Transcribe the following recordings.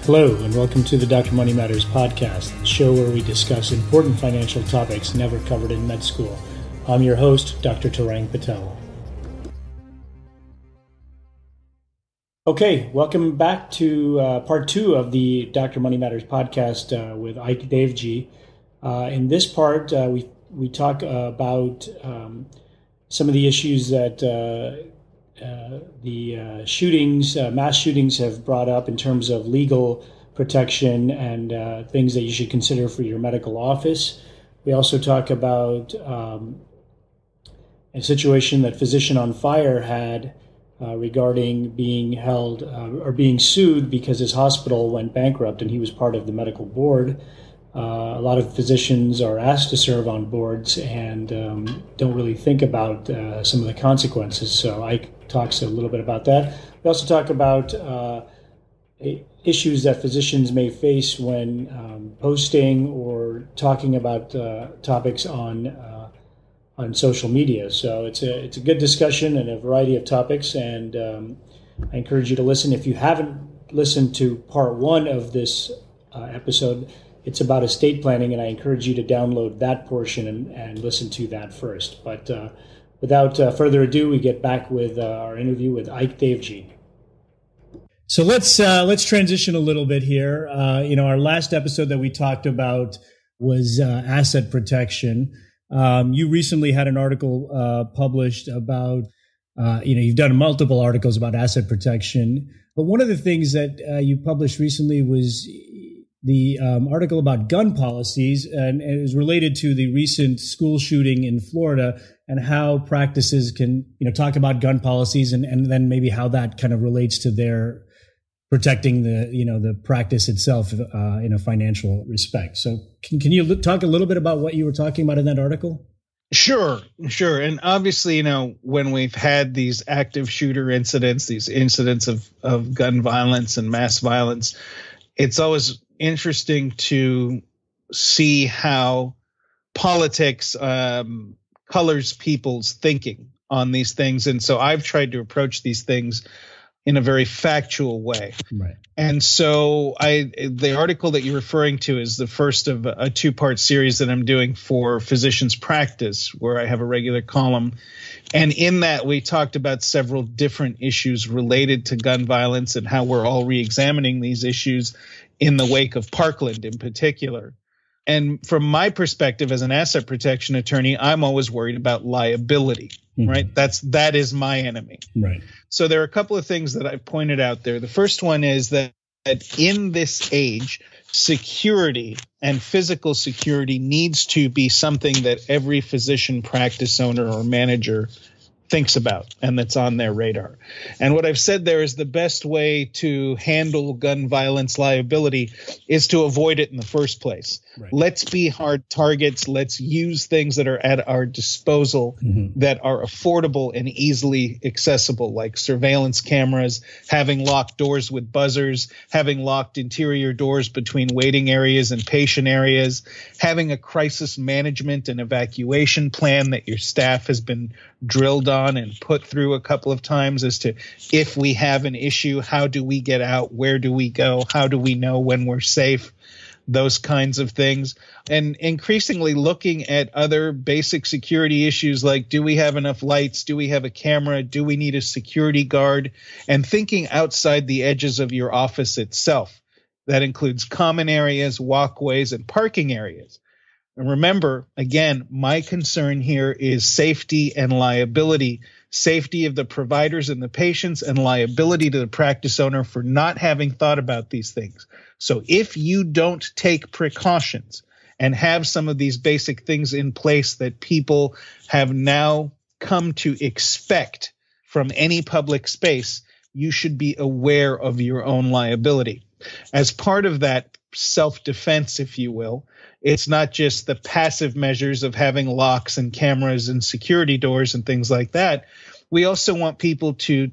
Hello, and welcome to the Dr. Money Matters podcast, the show where we discuss important financial topics never covered in med school. I'm your host, Dr. Tarang Patel. Okay, welcome back to part two of the Dr. Money Matters podcast with Ike Devji. In this part, we talk about some of the issues that the shootings, mass shootings have brought up in terms of legal protection and things that you should consider for your medical office. We also talk about a situation that Physician on Fire had regarding being held or being sued because his hospital went bankrupt and he was part of the medical board. A lot of physicians are asked to serve on boards and don't really think about some of the consequences. So Ike talks a little bit about that. We also talk about issues that physicians may face when posting or talking about topics on social media. So it's a good discussion and a variety of topics, and I encourage you to listen. If you haven't listened to part one of this episode, it's about estate planning, and I encourage you to download that portion and listen to that first. But without further ado, we get back with our interview with Ike Devji. So let's transition a little bit here. Our last episode that we talked about was asset protection. You recently had an article published about, you've done multiple articles about asset protection, but one of the things that you published recently was the article about gun policies, and it was related to the recent school shooting in Florida and how practices can, talk about gun policies and then maybe how that kind of relates to their protecting the practice itself in a financial respect. So can you talk a little bit about what you were talking about in that article? Sure. And obviously, when we've had these active shooter incidents, these incidents of gun violence and mass violence, it's always interesting to see how politics colors people's thinking on these things. And so I've tried to approach these things in a very factual way. Right. And so the article that you're referring to is the first of a two-part series that I'm doing for Physicians Practice, where I have a regular column. And in that, we talked about several different issues related to gun violence and how we're all re-examining these issues in the wake of Parkland in particular. And from my perspective as an asset protection attorney, I'm always worried about liability, right? That is my enemy. Right. So there are a couple of things that I've pointed out there. The first one is that in this age, security and physical security needs to be something that every physician practice owner or manager thinks about and that's on their radar. And what I've said there is the best way to handle gun violence liability is to avoid it in the first place. Right. Let's be hard targets. Let's use things that are at our disposal that are affordable and easily accessible, like surveillance cameras, having locked doors with buzzers, having locked interior doors between waiting areas and patient areas, having a crisis management and evacuation plan that your staff has been drilled on and put through a couple of times as to if we have an issue, how do we get out, where do we go, how do we know when we're safe, those kinds of things. And increasingly looking at other basic security issues like, do we have enough lights, do we have a camera, do we need a security guard, and thinking outside the edges of your office itself. That includes common areas, walkways, and parking areas. And remember, again, my concern here is safety and liability, safety of the providers and the patients, and liability to the practice owner for not having thought about these things. So if you don't take precautions and have some of these basic things in place that people have now come to expect from any public space, you should be aware of your own liability. As part of that self-defense, if you will, it's not just the passive measures of having locks and cameras and security doors and things like that. We also want people to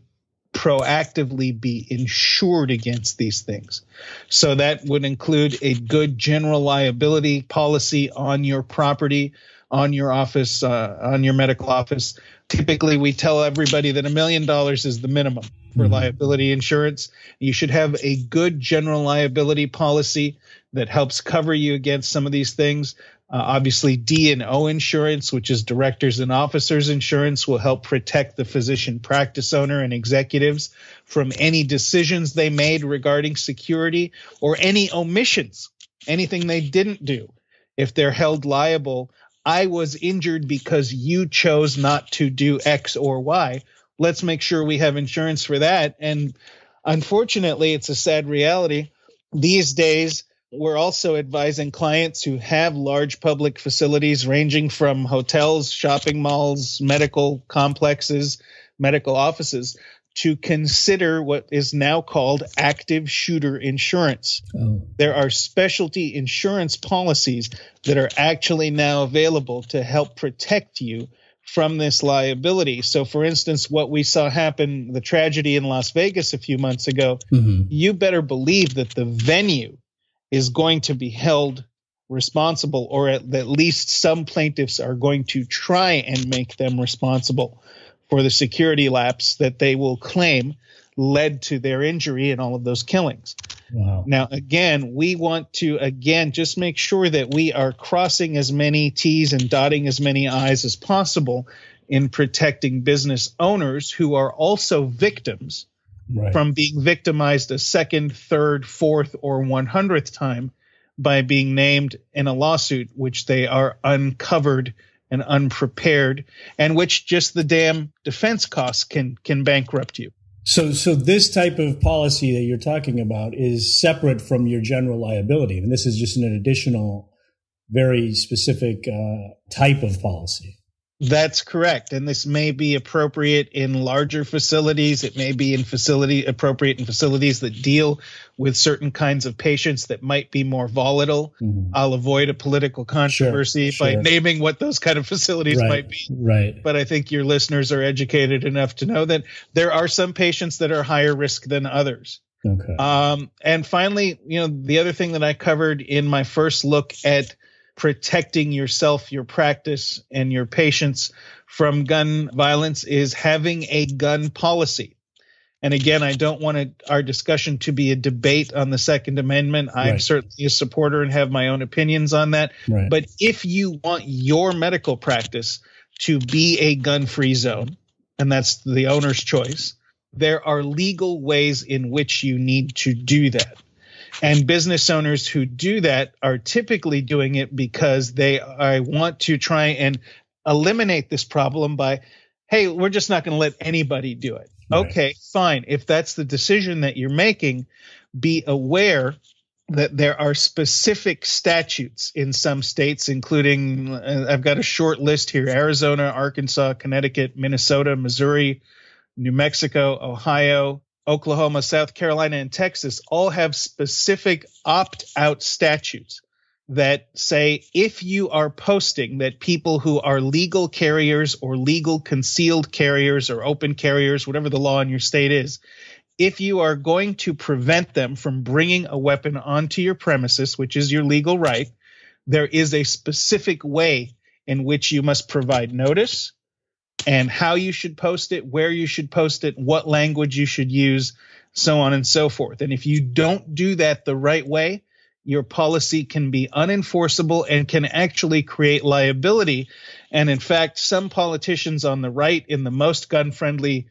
proactively be insured against these things. So that would include a good general liability policy on your property, on your office, on your medical office. Typically, we tell everybody that $1 million is the minimum for liability insurance. You should have a good general liability policy that helps cover you against some of these things. Obviously, D&O insurance, which is directors and officers insurance, will help protect the physician practice owner and executives from any decisions they made regarding security or any omissions, anything they didn't do. If they're held liable, I was injured because you chose not to do X or Y. Let's make sure we have insurance for that. And unfortunately, it's a sad reality. These days, we're also advising clients who have large public facilities ranging from hotels, shopping malls, medical complexes, medical offices to consider what is now called active shooter insurance. Oh. There are specialty insurance policies that are actually now available to help protect you from this liability. So, for instance, what we saw happen, the tragedy in Las Vegas a few months ago, you better believe that the venue is going to be held responsible, or at least some plaintiffs are going to try and make them responsible for the security lapse that they will claim led to their injury and all of those killings. Wow. Now, again, we want to, just make sure that we are crossing as many T's and dotting as many I's as possible in protecting business owners who are also victims from being victimized a second, third, fourth, or 100th time by being named in a lawsuit, which they are uncovered and unprepared, and which just the damn defense costs can bankrupt you. So this type of policy that you're talking about is separate from your general liability. And this is just an additional, very specific type of policy. That's correct. And this may be appropriate in larger facilities. It may be appropriate in facilities that deal with certain kinds of patients that might be more volatile. I'll avoid a political controversy by naming what those kind of facilities might be. But I think your listeners are educated enough to know that there are some patients that are higher risk than others. Okay. And finally, the other thing that I covered in my first look at protecting yourself, your practice, and your patients from gun violence is having a gun policy. And again, I don't want our discussion to be a debate on the Second Amendment. I'm certainly a supporter and have my own opinions on that. But if you want your medical practice to be a gun-free zone, and that's the owner's choice, there are legal ways in which you need to do that. And business owners who do that are typically doing it because I want to try and eliminate this problem by, hey, we're just not going to let anybody do it. Okay, fine. If that's the decision that you're making, be aware that there are specific statutes in some states, including, I've got a short list here, Arizona, Arkansas, Connecticut, Minnesota, Missouri, New Mexico, Ohio, Oklahoma, South Carolina, and Texas all have specific opt-out statutes that say if you are posting that people who are legal carriers or legal concealed carriers or open carriers, whatever the law in your state is, if you are going to prevent them from bringing a weapon onto your premises, which is your legal right, there is a specific way in which you must provide notice and how you should post it, where you should post it, what language you should use, so on and so forth. And if you don't do that the right way, your policy can be unenforceable and can actually create liability. And in fact, some politicians on the right in the most gun-friendly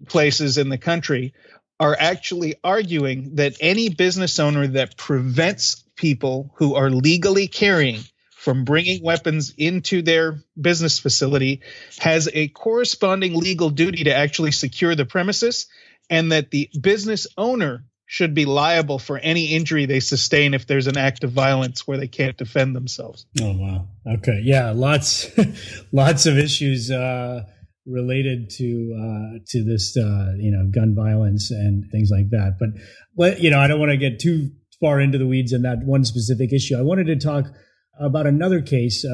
places in the country are actually arguing that any business owner that prevents people who are legally carrying from bringing weapons into their business facility has a corresponding legal duty to actually secure the premises, and that the business owner should be liable for any injury they sustain if there's an act of violence where they can't defend themselves. Oh, wow. Okay. Yeah. Lots of issues related to this, gun violence and things like that. But, I don't want to get too far into the weeds on that one specific issue. I wanted to talk about another case.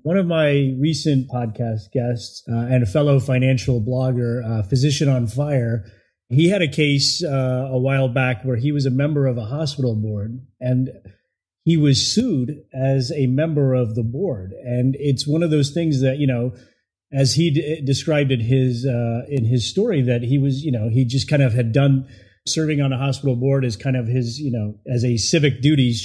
One of my recent podcast guests and a fellow financial blogger, Physician on Fire, he had a case a while back where he was a member of a hospital board, and he was sued as a member of the board. And it's one of those things that, as he described in his story, that he was, he just kind of had done serving on a hospital board as kind of his, as a civic duty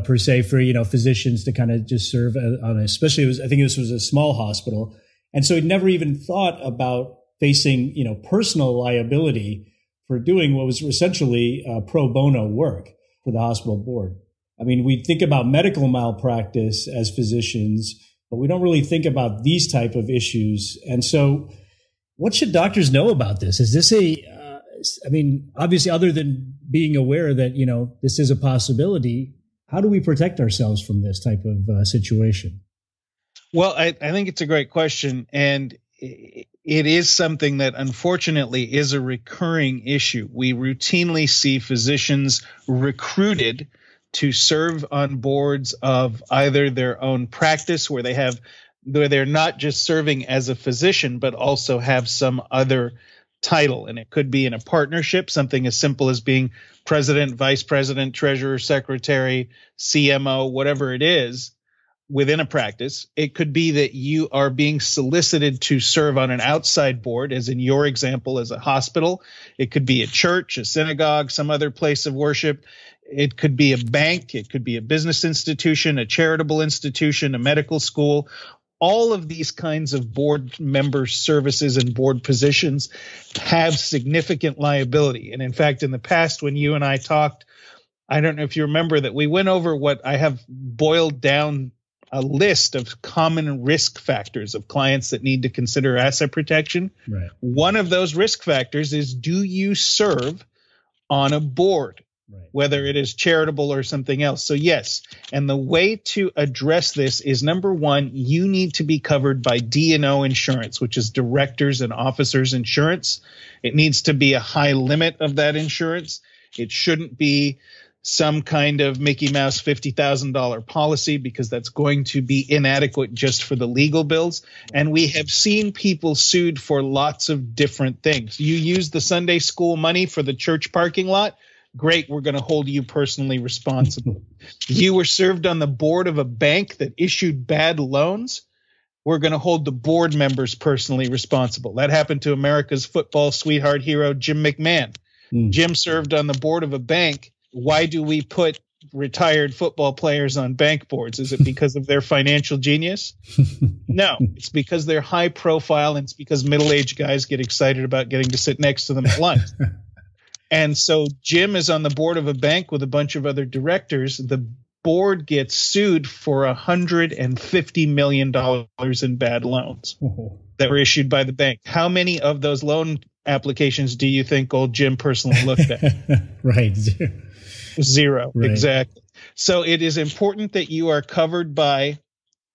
per se for, physicians to kind of just serve on, especially I think this was a small hospital. And so he never even thought about facing, personal liability for doing what was essentially pro bono work for the hospital board. I mean, we think about medical malpractice as physicians, but we don't really think about these type of issues. And so what should doctors know about this? Is this obviously, other than being aware that, this is a possibility, how do we protect ourselves from this type of situation? Well, I think it's a great question. And it is something that unfortunately is a recurring issue. We routinely see physicians recruited to serve on boards of either their own practice where they're not just serving as a physician, but also have some other title. And it could be in a partnership, something as simple as being president, vice president, treasurer, secretary, CMO, whatever it is within a practice. It could be that you are being solicited to serve on an outside board, as in your example as a hospital. It could be a church, a synagogue, some other place of worship. It could be a bank. It could be a business institution, a charitable institution, a medical school. All of these kinds of board member services and board positions have significant liability. And in fact, in the past, when you and I talked, I don't know if you remember that we went over what I have boiled down a list of common risk factors of clients that need to consider asset protection. Right. One of those risk factors is, do you serve on a board? Right. Whether it is charitable or something else. So yes, and the way to address this is, number one, you need to be covered by D&O insurance, which is directors and officers insurance. It needs to be a high limit of that insurance. It shouldn't be some kind of Mickey Mouse $50,000 policy, because that's going to be inadequate just for the legal bills. And we have seen people sued for lots of different things. You use the Sunday school money for the church parking lot. Great, we're going to hold you personally responsible. You were served on the board of a bank that issued bad loans. We're going to hold the board members personally responsible. That happened to America's football sweetheart hero, Jim McMahon. Jim served on the board of a bank. Why do we put retired football players on bank boards? Is it because of their financial genius? No, it's because they're high profile, and it's because middle-aged guys get excited about getting to sit next to them at lunch. And so Jim is on the board of a bank with a bunch of other directors. The board gets sued for $150 million in bad loans that were issued by the bank. How many of those loan applications do you think old Jim personally looked at? Right. Zero. Right. Exactly. So it is important that you are covered by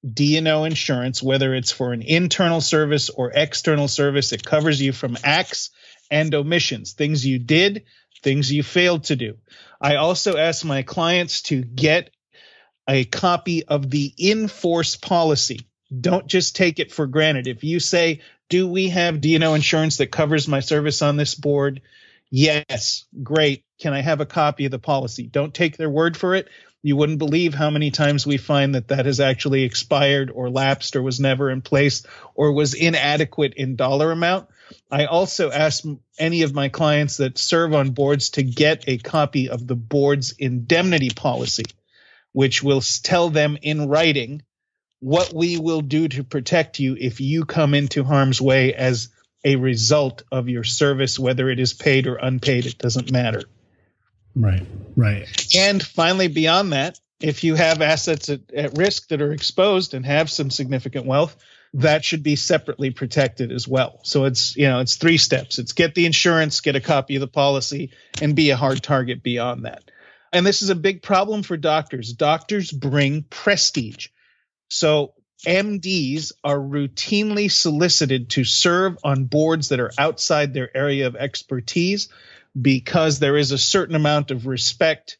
D&O insurance, whether it's for an internal service or external service. It covers you from acts and omissions, things you did, things you failed to do. I also ask my clients to get a copy of the in-force policy. Don't just take it for granted. If you say, do we have D&O insurance that covers my service on this board? Yes, great. Can I have a copy of the policy? Don't take their word for it. You wouldn't believe how many times we find that has actually expired or lapsed or was never in place or was inadequate in dollar amount. I also ask any of my clients that serve on boards to get a copy of the board's indemnity policy, which will tell them in writing what we will do to protect you if you come into harm's way as a result of your service, whether it is paid or unpaid. It doesn't matter. Right, right. And finally, beyond that, if you have assets at risk that are exposed and have some significant wealth, that should be separately protected as well. So it's 3 steps. It's get the insurance, get a copy of the policy, and be a hard target beyond that. And this is a big problem for doctors. Doctors bring prestige. So MDs are routinely solicited to serve on boards that are outside their area of expertise because there is a certain amount of respect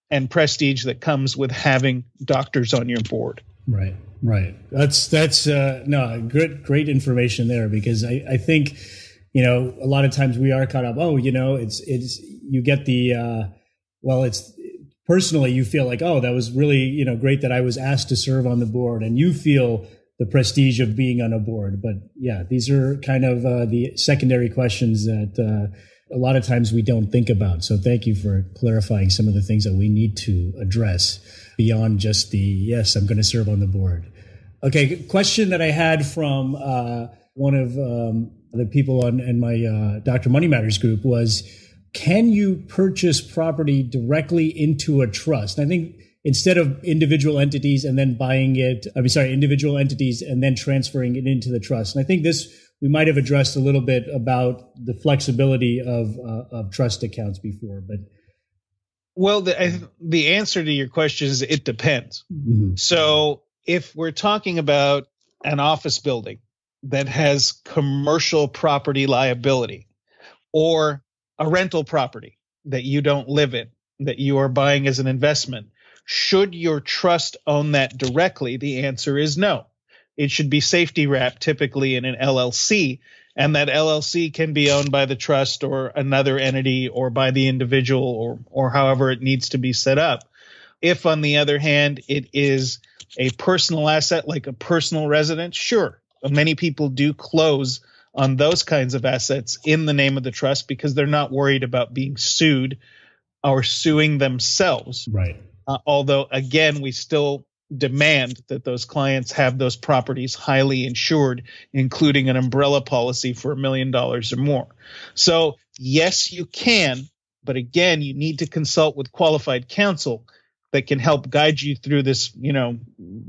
and prestige that comes with having doctors on your board. Right, right. That's great information there, because I think, a lot of times we are caught up. Oh, it's you get the it's personally you feel like, oh, that was really, great that I was asked to serve on the board, and you feel the prestige of being on a board. But yeah, these are kind of the secondary questions that a lot of times we don't think about. So thank you for clarifying some of the things that we need to address beyond just the, yes, I'm going to serve on the board. Okay, question that I had from one of the people in my Dr. Money Matters group was, can you purchase property directly into a trust? And I think instead of individual entities and then individual entities and then transferring it into the trust. And I think this we might have addressed a little bit about the flexibility of trust accounts before, but. Well, the answer to your question is it depends. Mm-hmm. So if we're talking about an office building that has commercial property liability, or a rental property that you don't live in, that you are buying as an investment, should your trust own that directly? The answer is no. It should be safety wrapped, typically in an LLC, and that LLC can be owned by the trust or another entity or by the individual or however it needs to be set up. If, on the other hand, it is a personal asset like a personal residence, sure. Many people do close on those kinds of assets in the name of the trust because they're not worried about being sued or suing themselves. Right. Although, again, we still demand that those clients have those properties highly insured, including an umbrella policy for $1 million or more. So, yes, you can, but again, you need to consult with qualified counsel that can help guide you through this,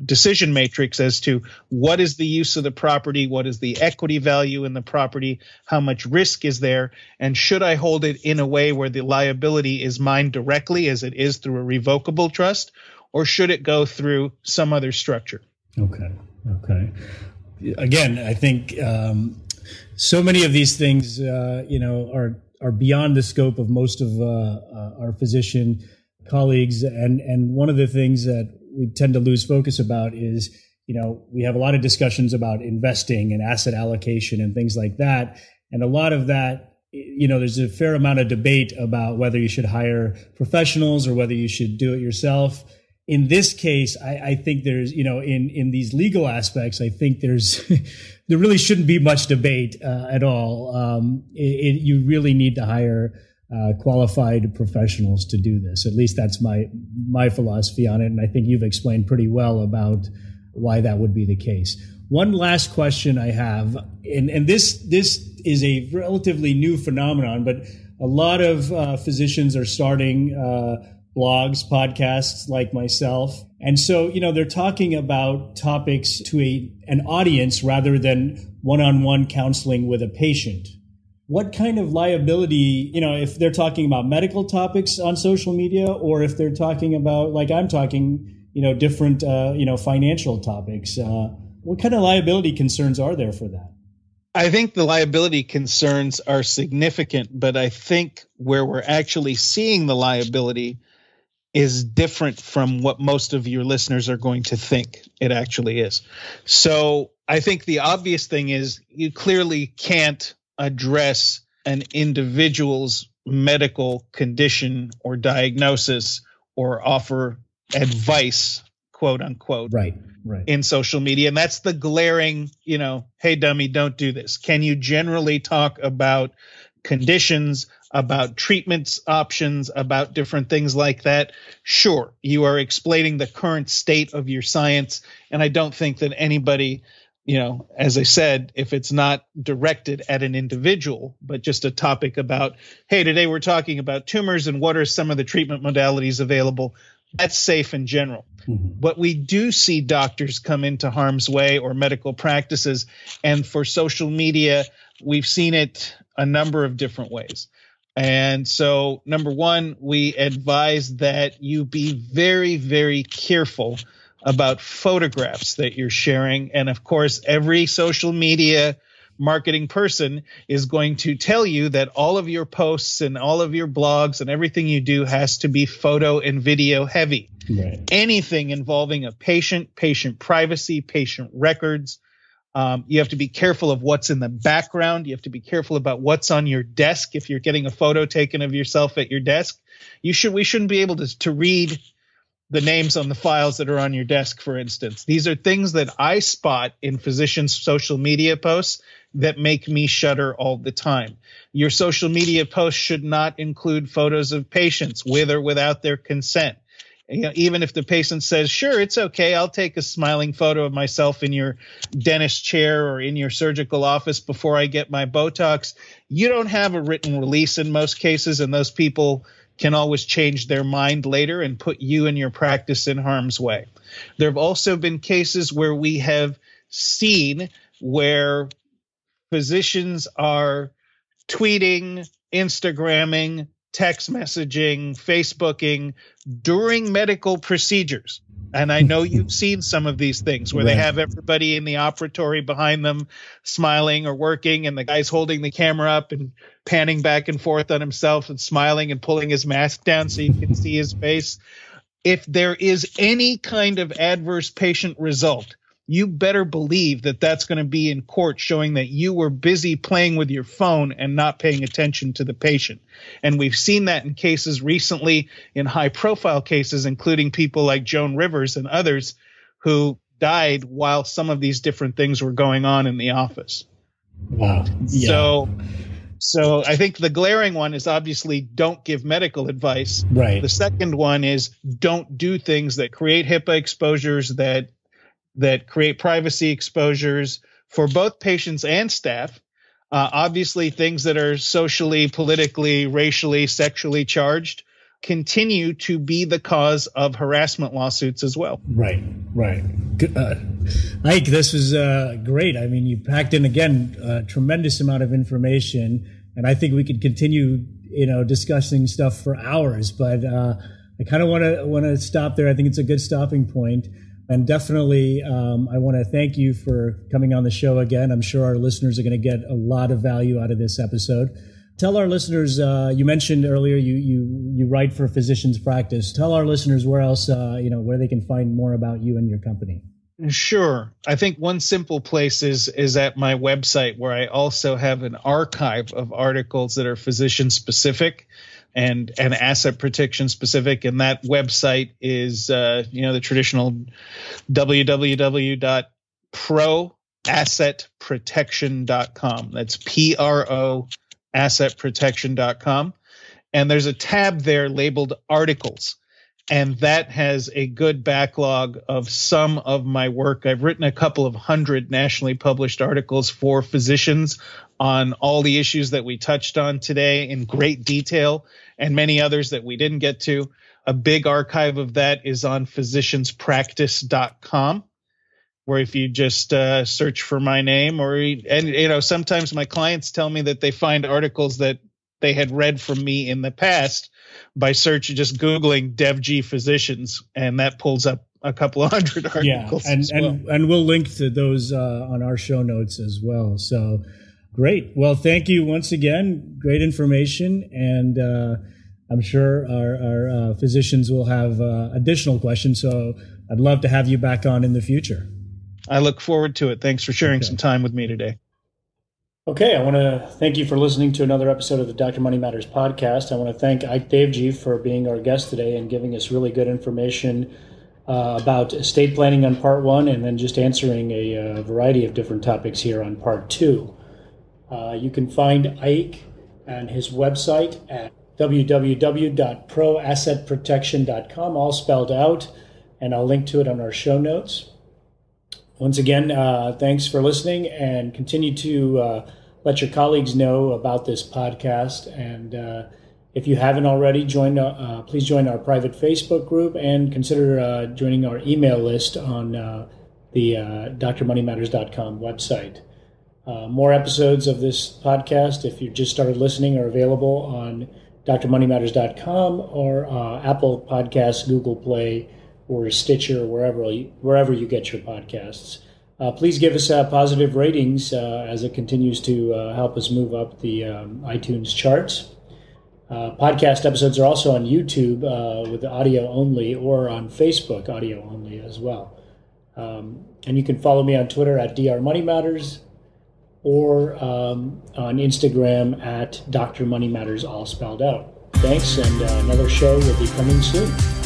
decision matrix as to what is the use of the property, what is the equity value in the property, how much risk is there, and should I hold it in a way where the liability is mine directly as it is through a revocable trust, or should it go through some other structure? Okay. Again, I think so many of these things, are beyond the scope of most of our physician colleagues. And one of the things that we tend to lose focus about is, we have a lot of discussions about investing and asset allocation and things like that. And a lot of that, there's a fair amount of debate about whether you should hire professionals or whether you should do it yourself. In this case, I think there's, in these legal aspects, I think there really shouldn't be much debate at all. You really need to hire qualified professionals to do this. At least that's my philosophy on it. And I think you've explained pretty well about why that would be the case. One last question I have, and this is a relatively new phenomenon, but a lot of physicians are starting blogs, podcasts like myself. And so, they're talking about topics to an audience rather than one-on-one counseling with a patient. What kind of liability, if they're talking about medical topics on social media, or if they're talking about, like I'm talking, different, financial topics, what kind of liability concerns are there for that? I think the liability concerns are significant, but I think where we're actually seeing the liability is different from what most of your listeners are going to think it actually is. So I think the obvious thing is you clearly can't address an individual's medical condition or diagnosis or offer advice, quote unquote, right, in social media. And that's the glaring, hey, dummy, don't do this. Can you generally talk about conditions, about treatments options, about different things like that? Sure, you are explaining the current state of your science. And I don't think that anybody, as I said, if it's not directed at an individual, but just a topic about, hey, today we're talking about tumors and what are some of the treatment modalities available, that's safe in general. Mm-hmm. But we do see doctors come into harm's way or medical practices. And for social media, we've seen it a number of different ways. And so, number one, we advise that you be very, very careful about photographs that you're sharing. And of course, every social media marketing person is going to tell you that all of your posts and all of your blogs and everything you do has to be photo and video heavy. Right. Anything involving a patient, patient privacy, patient records, You have to be careful of what's in the background. You have to be careful about what's on your desk. If you're getting a photo taken of yourself at your desk, we shouldn't be able to read the names on the files that are on your desk, for instance. These are things that I spot in physicians' social media posts that make me shudder all the time. Your social media posts should not include photos of patients with or without their consent. Even if the patient says, sure, it's okay, I'll take a smiling photo of myself in your dentist chair or in your surgical office before I get my Botox. You don't have a written release in most cases, and those people can always change their mind later and put you and your practice in harm's way. There have also been cases where we have seen where physicians are tweeting, Instagramming, text messaging, Facebooking during medical procedures. And I know you've seen some of these things where they have everybody in the operatory behind them smiling or working, and the guy's holding the camera up and panning back and forth on himself and smiling and pulling his mask down so you can see his face. If there is any kind of adverse patient result, you better believe that that's going to be in court showing that you were busy playing with your phone and not paying attention to the patient. And we've seen that in cases recently, in high-profile cases, including people like Joan Rivers and others who died while some of these different things were going on in the office. Wow. Yeah. So I think the glaring one is obviously don't give medical advice. Right. The second one is don't do things that create HIPAA exposures, that create privacy exposures for both patients and staff. Obviously, things that are socially, politically, racially, sexually charged continue to be the cause of harassment lawsuits as well. Right. Ike, this was great. I mean, you packed in, again, a tremendous amount of information, and I think we could continue, discussing stuff for hours, but I kind of want to stop there. I think it's a good stopping point. And definitely, I want to thank you for coming on the show again. I'm sure our listeners are going to get a lot of value out of this episode. Tell our listeners, you mentioned earlier you write for Physicians Practice. Tell our listeners where else, where they can find more about you and your company. Sure. I think one simple place is at my website, where I also have an archive of articles that are physician specific and asset protection specific. And that website is, the traditional www.proassetprotection.com. That's PRO assetprotection.com. And there's a tab there labeled articles. And that has a good backlog of some of my work. I've written a couple of hundred nationally published articles for physicians on all the issues that we touched on today in great detail, and many others that we didn't get to. A big archive of that is on physicianspractice.com, where if you just search for my name, sometimes my clients tell me that they find articles that they had read from me in the past by just Googling Devji physicians, and that pulls up a couple of hundred articles. Yeah, and we'll link to those on our show notes as well. So great. Well, thank you once again. Great information, and I'm sure our physicians will have additional questions. So I'd love to have you back on in the future. I look forward to it. Thanks for sharing some time with me today. Okay, I want to thank you for listening to another episode of the Dr. Money Matters podcast. I want to thank Ike Devji for being our guest today and giving us really good information about estate planning on part one, and then just answering a variety of different topics here on part two. You can find Ike and his website at www.proassetprotection.com, all spelled out, and I'll link to it on our show notes. Once again, thanks for listening, and continue to let your colleagues know about this podcast. And if you haven't already, please join our private Facebook group, and consider joining our email list on the drmoneymatters.com website. More episodes of this podcast, if you just started listening, are available on drmoneymatters.com or Apple Podcasts, Google Play, or Stitcher, wherever you get your podcasts. Please give us positive ratings as it continues to help us move up the iTunes charts. Podcast episodes are also on YouTube with audio only, or on Facebook audio only as well. And you can follow me on Twitter at drmoneymatters or on Instagram at Dr. Money Matters, all spelled out. Thanks, and another show will be coming soon.